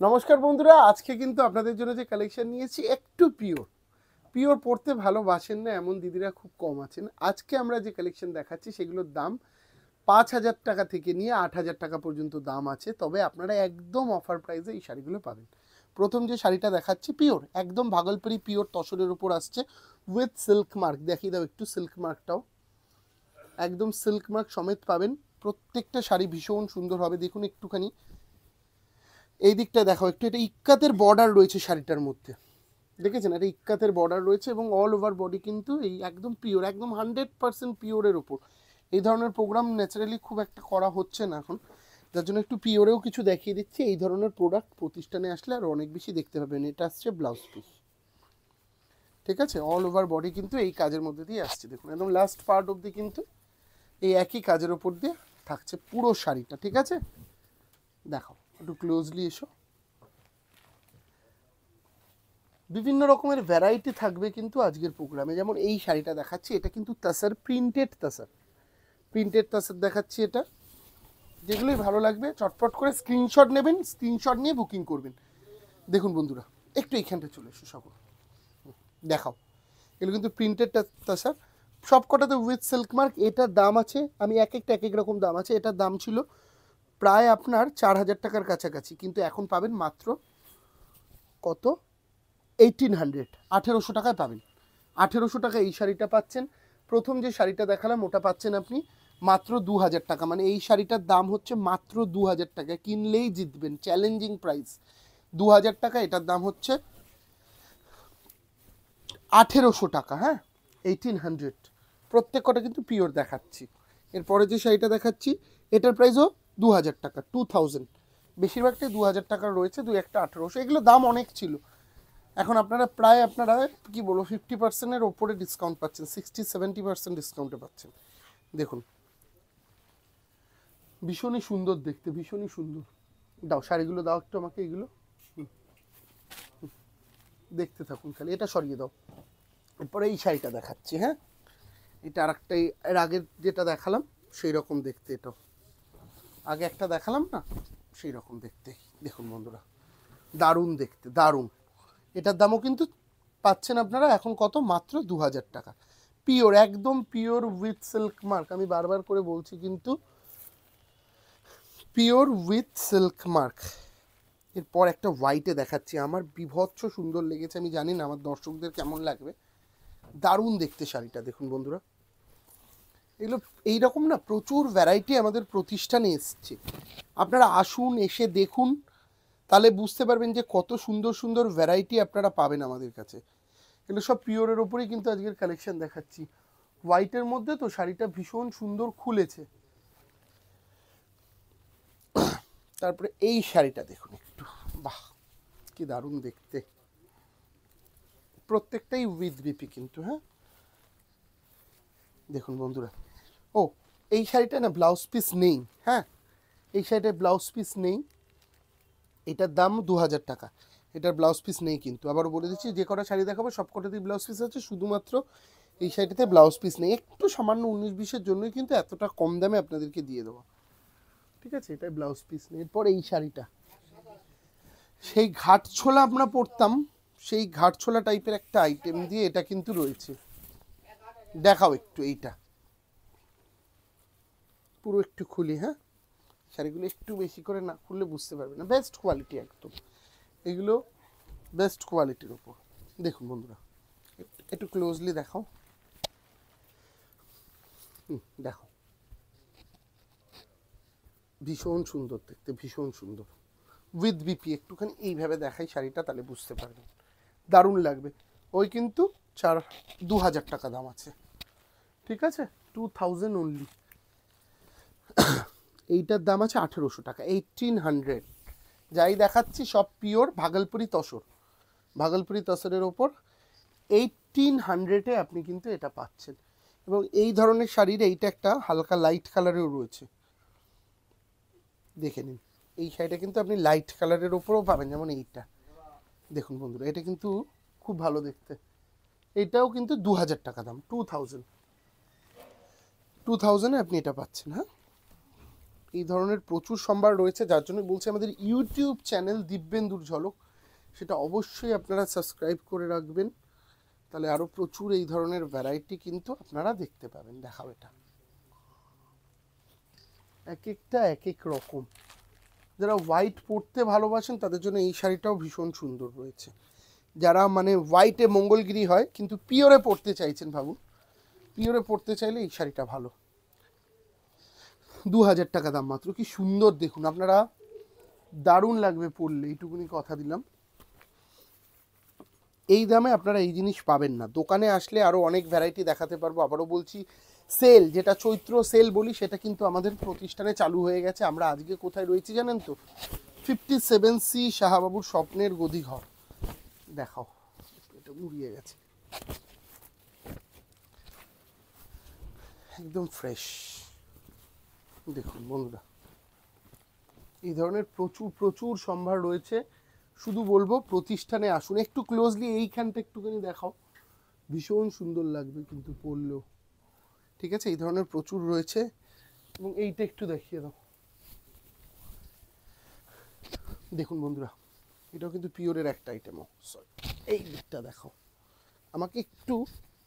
নমস্কার বন্ধুরা, আজকে কিন্তু আপনাদের জন্য যে কালেকশন নিয়েছি একটু পিওর পড়তে ভালোবাসেন না এমন দিদিরা খুব কম আছেন। আজকে আমরা যে কালেকশন দেখাচ্ছি সেগুলোর দাম 5,000 টাকা থেকে নিয়ে 8,000 টাকা পর্যন্ত দাম আছে, তবে আপনারা একদম অফার প্রাইসে এই শাড়িগুলো পাবেন। প্রথম যে শাড়িটা দেখাচ্ছি পিওর একদম ভাগলপুরি পিওর তসরের উপর আসছে উইথ সিল্ক মার্ক। দেখিয়ে দাও একটু সিল্ক মার্কটাও, একদম সিল্ক মার্ক সমেত পাবেন। প্রত্যেকটা শাড়ি ভীষণ সুন্দর হবে, দেখুন একটুখানি এই দিকটা দেখো একটু, এটা ইক্কাতের বর্ডার রয়েছে শাড়িটার মধ্যে, দেখেছেন এটা ইক্কাতের বর্ডার রয়েছে এবং অল ওভার বডি কিন্তু এই একদম পিওর, একদম 100% পিওরের ওপর। এই ধরনের প্রোগ্রাম ন্যাচারালি খুব একটা করা হচ্ছে না এখন, যার জন্য একটু পিওরেও কিছু দেখিয়ে দিচ্ছি। এই ধরনের প্রোডাক্ট প্রতিষ্ঠানে আসলে আর অনেক বেশি দেখতে পাবেন। এটা আসছে ব্লাউজ পিস, ঠিক আছে, অল ওভার বডি কিন্তু এই কাজের মধ্যে দিয়ে আসছে, দেখুন একদম লাস্ট পার্ট অবধি কিন্তু এই একই কাজের ওপর দিয়ে থাকছে পুরো শাড়িটা, ঠিক আছে। দেখাও একটু ক্লোজলি এসো, বিভিন্ন রকমের ভ্যারাইটি থাকবে কিন্তু আজকের প্রোগ্রামে। যেমন এই শাড়িটা দেখাচ্ছি, এটা কিন্তু তাসার প্রিন্টেড তাসার দেখাচ্ছি। এটা যেগুলোই ভালো লাগবে চটপট করে স্ক্রিনশট নেবেন, স্ক্রিনশট নিয়ে বুকিং করবেন। দেখুন বন্ধুরা একটু এইখানটা চলে এসো, সকল দেখাও, এগুলো কিন্তু প্রিন্টেড তাসার সব কটাতে উইথ সিল্ক মার্ক। এটার দাম আছে, আমি এক এক রকম দাম আছে। এটার দাম ছিল প্রায় আপনার 4,000 টাকার কাছাকাছি, কিন্তু এখন পাবেন মাত্র কত, 1,800, 1,800 টাকায় পাবেন। 1,800 টাকা এই শাড়িটা পাচ্ছেন। প্রথম যে শাড়িটা দেখালাম ওটা পাচ্ছেন আপনি মাত্র 2,000 টাকা, মানে এই শাড়িটার দাম হচ্ছে মাত্র 2,000 টাকা, কিনলেই জিতবেন, চ্যালেঞ্জিং প্রাইস 2,000 টাকা। এটার দাম হচ্ছে 1,800 টাকা, হ্যাঁ 1,800। প্রত্যেক কটা কিন্তু পিওর দেখাচ্ছি। এরপরে যে শাড়িটা দেখাচ্ছি এটার প্রাইসও 2,000 টাকা, 2,000। বেশিরভাগটাই 2,000 টাকার রয়েছে, দু একটা 1,800, এগুলো দাম অনেক ছিল। এখন আপনারা প্রায় আপনারা কি বলবো 50%-এর ওপরে ডিসকাউন্ট পাচ্ছেন, 60-70% ডিসকাউন্টে পাচ্ছেন। দেখুন ভীষণই সুন্দর দেখতে, ভীষণই সুন্দর। দাও শাড়িগুলো দাও একটু আমাকে, এইগুলো দেখতে থাকুন খালি, এটা সরিয়ে দাও। এরপরে এই শাড়িটা দেখাচ্ছি, হ্যাঁ এটা আর একটাই, এর আগের যেটা দেখালাম সেই রকম দেখতে, এটা আগে একটা দেখালাম না সেই রকম দেখতে। দেখুন বন্ধুরা দারুণ দেখতে, দারুণ। এটার দামও কিন্তু পাচ্ছেন আপনারা এখন কত, মাত্র 2,000 টাকা। পিওর, একদম পিওর উইথ সিল্ক মার্ক, আমি বারবার করে বলছি কিন্তু পিওর উইথ সিল্ক মার্ক। এরপর একটা হোয়াইটে দেখাচ্ছি, আমার বিভৎস সুন্দর লেগেছে, আমি জানি না আমার দর্শকদের কেমন লাগবে। দারুণ দেখতে শাড়িটা, দেখুন বন্ধুরা এগুলো এইরকম না প্রচুর ভ্যারাইটি আমাদের প্রতিষ্ঠানে এসছে। আপনারা আসুন, এসে দেখুন, তাহলে বুঝতে পারবেন যে কত সুন্দর সুন্দর ভ্যারাইটি আপনারা পাবেন আমাদের কাছে। এগুলো সব পিওরের ওপরেই কিন্তু আজকের কালেকশন দেখাচ্ছি। হোয়াইটের মধ্যে তো শাড়িটা ভীষণ সুন্দর খুলেছে। তারপরে এই শাড়িটা দেখুন একটু, বাহ কি দারুণ দেখতে, প্রত্যেকটাই উইথ বিপি কিন্তু, হ্যাঁ দেখুন বন্ধুরা। ও এই শাড়িটা না ব্লাউজ পিস নেই, হ্যাঁ এই শাড়িটার ব্লাউজ পিস নেই, এটার দাম 2,000 টাকা, এটার ব্লাউজ পিস নেই। কিন্তু আবার বলে দিচ্ছি যে কটা শাড়ি দেখাবো সব কটাতেই ব্লাউজ পিস আছে, শুধুমাত্র এই শাড়িটাতে ব্লাউজ পিস নেই। একটু সামান্য 19-20-এর জন্যই কিন্তু এতটা কম দামে আপনাদেরকে দিয়ে দেবো, ঠিক আছে, এটাই ব্লাউজ পিস নেই। এরপর এই শাড়িটা সেই ঘাটছোলা আমরা পরতাম, সেই ঘাটছোলা টাইপের একটা আইটেম দিয়ে এটা কিন্তু রয়েছে। দেখাও একটু এইটা, পুরো একটু খুলি, হ্যাঁ শাড়িগুলো একটু বেশি করে না খুললে বুঝতে পারবে না, বেস্ট কোয়ালিটি একদম, এগুলো বেস্ট কোয়ালিটির ওপর। দেখুন বন্ধুরা একটু ক্লোজলি দেখাও, দেখো ভীষণ সুন্দর দেখতে, ভীষণ সুন্দর উইথ বিপি। একটুখানি এইভাবে দেখাই শাড়িটা, তাহলে বুঝতে পারবেন, দারুণ লাগবে। ওই কিন্তু 2,000 টাকা দাম আছে, ঠিক আছে, 2,000 অনলি। এইটার দাম আছে 1,800 টাকা, 1,800। যাই দেখাচ্ছি সব পিওর ভাগলপুরি তসর, ভাগলপুরি তসরের ওপর 1,800-এ আপনি কিন্তু এটা পাচ্ছেন। এবং এই ধরনের শাড়ির এইটা একটা হালকা লাইট কালারেও রয়েছে, দেখে নিন। এই শাড়িটা কিন্তু আপনি লাইট কালারের ওপরেও পাবেন, যেমন এইটা দেখুন বন্ধুরা, এটা কিন্তু খুব ভালো দেখতে। এটাও কিন্তু 2,000 টাকা দাম, 2,000-এ আপনি এটা পাচ্ছেন, হ্যাঁ এই ধরনের প্রচুর সম্ভার রয়েছে, যার জন্য বলছি আমাদের ইউটিউব চ্যানেল দিব্যেন্দুর ঝলক, সেটা অবশ্যই আপনারা সাবস্ক্রাইব করে রাখবেন, তাহলে আরও প্রচুর এই ধরনের ভ্যারাইটি কিন্তু আপনারা দেখতে পাবেন। দেখাও এটা, এক একটা এক এক রকম। যারা হোয়াইট পরতে ভালোবাসেন তাদের জন্য এই শাড়িটাও ভীষণ সুন্দর রয়েছে। যারা মানে হোয়াইটে মঙ্গলগিরি হয় কিন্তু পিওরে পরতে চাইছেন, ভাবুন পিওরে পরতে চাইলে এই শাড়িটা ভালো। 2000 টাকা দাম মাত্র। কি সুন্দর দেখুন, আপনারা দারুণ লাগবে পরলে, এইটুকুনি কথা দিলাম। এই দামে আপনারা এই জিনিস পাবেন না, দোকানে আসলে আরও অনেক ভ্যারাইটি দেখাতে পারবো। আবারও বলছি, সেল যেটা চৈত্র সেল বলি সেটা কিন্তু আমাদের প্রতিষ্ঠানে চালু হয়ে গেছে। আমরা আজকে কোথায় রয়েছি জানেন তো? 57C শাহবাবুর স্বপ্নের গদি ঘর। দেখাও, এটা উড়িয়ে গেছে, একদম ফ্রেশ। দেখুন বন্ধুরা, এই ধরনের প্রচুর প্রচুর সম্ভার রয়েছে। শুধু বলবো প্রতিষ্ঠানে আসুন। একটু ক্লোজলি এইখানটা একটুখানি দেখাও, ভীষণ সুন্দর লাগবে কিন্তু পরলেও, ঠিক আছে? এই ধরনের প্রচুর রয়েছে। এবং এইটা একটু দেখিয়ে দাও, দেখুন বন্ধুরা, এটাও কিন্তু পিওরের একটা আইটেমও। সরি, এই দিকটা দেখাও আমাকে একটু।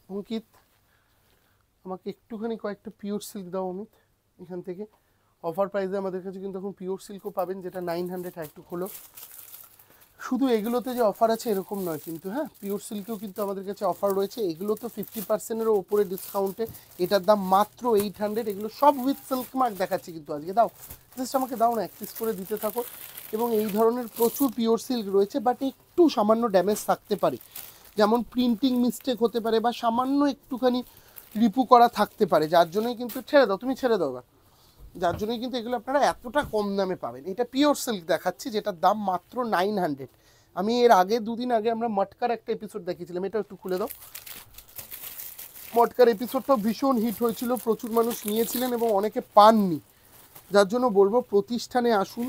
অঙ্কিত, আমাকে একটুখানি কয়েকটা পিওর সিল্ক দাও অমিত এখান থেকে। অফার প্রাইসে আমাদের কাছে কিন্তু এখন পিওর সিল্কও পাবেন, যেটা 900। একটু খোলো। শুধু এগুলোতে যে অফার আছে এরকম নয় কিন্তু, হ্যাঁ পিওর সিল্কেও কিন্তু আমাদের কাছে অফার রয়েছে। এগুলো তো 50%-এরও ওপরে ডিসকাউন্টে, এটার দাম মাত্র 800। এগুলো সব উইথ সিল্ক মার্ক দেখাচ্ছি কিন্তু আজকে। দাও জাস্ট আমাকে দাও না, এক পিস করে দিতে থাকো। এবং এই ধরনের প্রচুর পিওর সিল্ক রয়েছে, বাট একটু সামান্য ড্যামেজ থাকতে পারে, যেমন প্রিন্টিং মিস্টেক হতে পারে বা সামান্য একটুখানি রিপু করা থাকতে পারে, যার জন্যই কিন্তু ছেড়ে দাও, তুমি ছেড়ে দাও, যার জন্যই কিন্তু এগুলো আপনারা এতটা কম দামে পাবেন। এটা পিওর সিল্ক দেখাচ্ছি, যেটার দাম মাত্র 900। আমি এর আগে দুদিন আগে আমরা মটকার একটা এপিসোড দেখিয়েছিলাম, এটা একটু খুলে দাও। মটকার এপিসোডটাও ভীষণ হিট হয়েছিল, প্রচুর মানুষ নিয়েছিলেন এবং অনেকে পাননি, যার জন্য বলবো প্রতিষ্ঠানে আসুন।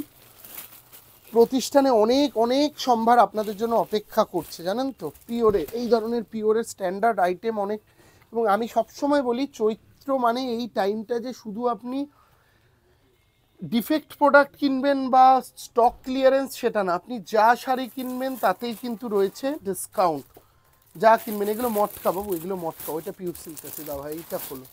প্রতিষ্ঠানে অনেক অনেক সম্ভার আপনাদের জন্য অপেক্ষা করছে, জানেন তো? পিওরে, এই ধরনের পিওরের স্ট্যান্ডার্ড আইটেম অনেক। এবং আমি সবসময় বলি, চৈত্র মানে এই টাইমটা যে শুধু আপনি ডিফেক্ট প্রোডাক্ট কিনবেন বা স্টক ক্লিয়ারেন্স সেটা না, আপনি যা শাড়ি কিনবেন তাতেই কিন্তু রয়েছে ডিসকাউন্ট। যা কিনবেন, এগুলো মটকা বাবু, এগুলো মটকা। ওইটা পিওর সিল্ক আছে, দাও ভাই এইটা খোলো,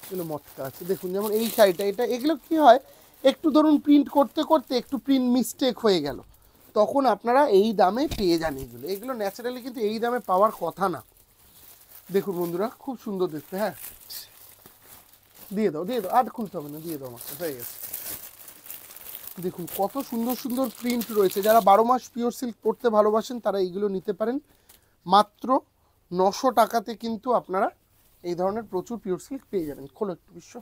এগুলো মটকা আছে। দেখুন যেমন এই শাড়িটা, এটা এগুলো কি হয়, একটু ধরুন প্রিন্ট করতে করতে একটু প্রিন্ট মিস্টেক হয়ে গেল, তখন আপনারা এই দামে পেয়ে যান। এগুলো এগুলো ন্যাচারালি কিন্তু এই দামে পাওয়ার কথা না। দেখুন বন্ধুরা, খুব সুন্দর দেখতে। হ্যাঁ দিয়ে দাও, দিয়ে দাও, আর খুলতে হবে না, দিয়ে দাও, আমার হয়ে গেছে। দেখুন কত সুন্দর সুন্দর প্রিন্ট রয়েছে। যারা 12 মাস পিওর সিল্ক পরতে ভালোবাসেন তারা এইগুলো নিতে পারেন। মাত্র 900 টাকাতে কিন্তু আপনারা এই ধরনের প্রচুর পিওর সিল্ক পেয়ে যাবেন। খোলো একটু বিশ্ব,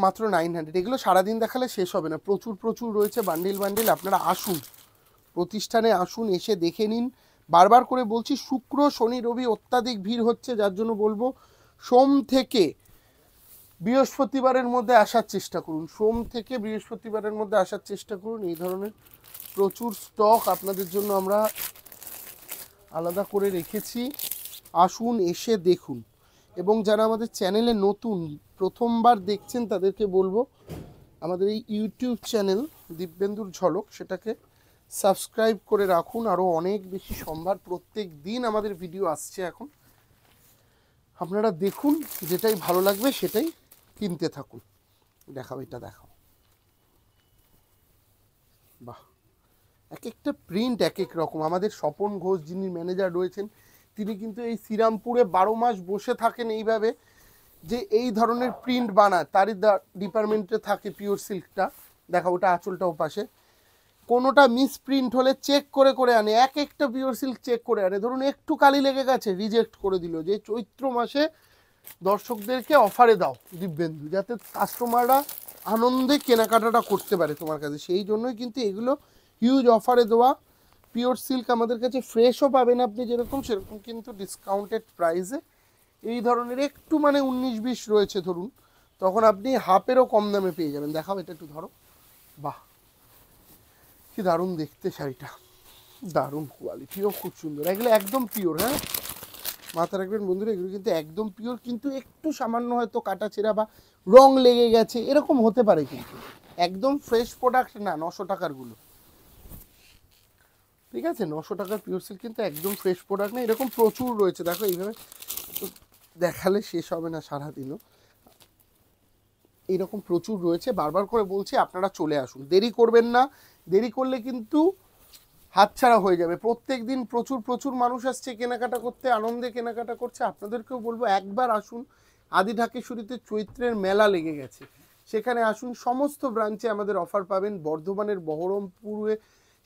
মাত্র 900। এগুলো সারাদিন দেখালে শেষ হবে না, প্রচুর প্রচুর রয়েছে, বান্ডিল বান্ডিল। আপনারা আসুন, প্রতিষ্ঠানে আসুন, এসে দেখে নিন। বারবার করে বলছি, শুক্র শনি রবি অত্যাধিক ভিড় হচ্ছে, যার জন্য বলবো সোম থেকে বৃহস্পতিবারের মধ্যে আসার চেষ্টা করুন। সোম থেকে বৃহস্পতিবারের মধ্যে আসার চেষ্টা করুন। এই ধরনের প্রচুর স্টক আপনাদের জন্য আমরা আলাদা করে রেখেছি। আসুন, এসে দেখুন। এবং যারা আমাদের চ্যানেলে নতুন, প্রথমবার দেখছেন, তাদেরকে বলবো আমাদের এই ইউটিউব চ্যানেল দিব্যেন্দুর ঝলক, সেটাকে সাবস্ক্রাইব করে রাখুন। আরও অনেক বেশি সম্ভার, প্রত্যেক দিন আমাদের ভিডিও আসছে এখন, আপনারা দেখুন, যেটাই ভালো লাগবে সেটাই কিনতে থাকুন। দেখাও, এটা দেখাও, বাহ, এক একটা প্রিন্ট এক এক রকম। আমাদের স্বপন ঘোষ যিনি ম্যানেজার রয়েছেন, তিনি কিন্তু এই শ্রীরামপুরে 12 মাস বসে থাকেন এইভাবে, যে এই ধরনের প্রিন্ট বানায়। তারই ডিপার্টমেন্টে থাকে পিওর সিল্কটা। দেখা, ওটা আঁচলটাও পাশে। কোনোটা মিস প্রিন্ট হলে চেক করে করে আনে, এক একটা পিওর সিল্ক চেক করে আনে। ধরুন একটু কালি লেগে গেছে, রিজেক্ট করে দিল, যে চৈত্র মাসে দর্শকদেরকে অফারে দাও দিব্যেন্দু, যাতে কাস্টমাররা আনন্দে কেনাকাটাটা করতে পারে তোমার কাছে। সেই জন্যই কিন্তু এগুলো হিউজ অফারে দেওয়া। পিওর সিল্ক আমাদের কাছে ফ্রেশও পাবেন আপনি যেরকম, সেরকম কিন্তু ডিসকাউন্টেড প্রাইসে। এই ধরনের একটু মানে 19-20 রয়েছে ধরুন, তখন আপনি হাফেরও কম দামে পেয়ে যাবেন। দেখাও, এটা একটু ধরো, বাহ কি দারুণ দেখতে শাড়িটা, দারুণ কোয়ালিটিও খুব সুন্দর। এগুলো একদম পিওর, হ্যাঁ মাথা রাখবেন বন্ধুরা, এগুলো কিন্তু একদম পিওর, কিন্তু একটু সামান্য হয়তো কাটা ছেঁড়া বা রং লেগে গেছে এরকম হতে পারে, কিন্তু একদম ফ্রেশ প্রোডাক্ট না। 900 টাকারগুলো, ঠিক আছে, 900 টাকার পিওর সিল্ক কিন্তু একদম ফ্রেশ প্রোডাক্ট না। এরকম প্রচুর রয়েছে, দেখো এইভাবে তো দেখালে শেষ হবে না সারাদিনও, এরকম প্রচুর রয়েছে। বারবার করে বলছি আপনারা চলে আসুন, দেরি করবেন না, দেরি করলে কিন্তু হাতছাড়া হয়ে যাবে। প্রত্যেক দিন প্রচুর প্রচুর মানুষ আসছে কেনাকাটা করতে, আনন্দে কেনাকাটা করছে। আপনাদেরকেও বলবো একবার আসুন, আদি ঢাকেশ্বরীতে চৈত্রের মেলা লেগে গেছে, সেখানে আসুন। সমস্ত ব্রাঞ্চে আমাদের অফার পাবেন, বর্ধমানের বহরমপুরে,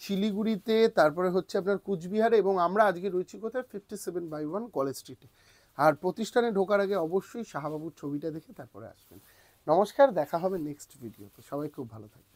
শিলিগুড়িতে, তারপরে হচ্ছে আপনার কুচবিহারে, এবং আমরা আজকে রয়েছি কোথায়, 57/1 কলেজ স্ট্রিটে। আর প্রতিষ্ঠানে ঢোকার আগে অবশ্যই শাহবাবুর ছবিটা দেখে তারপরে আসবেন। নমস্কার, দেখা হবে নেক্সট ভিডিওতে, সবাই খুব ভালো থাকবেন।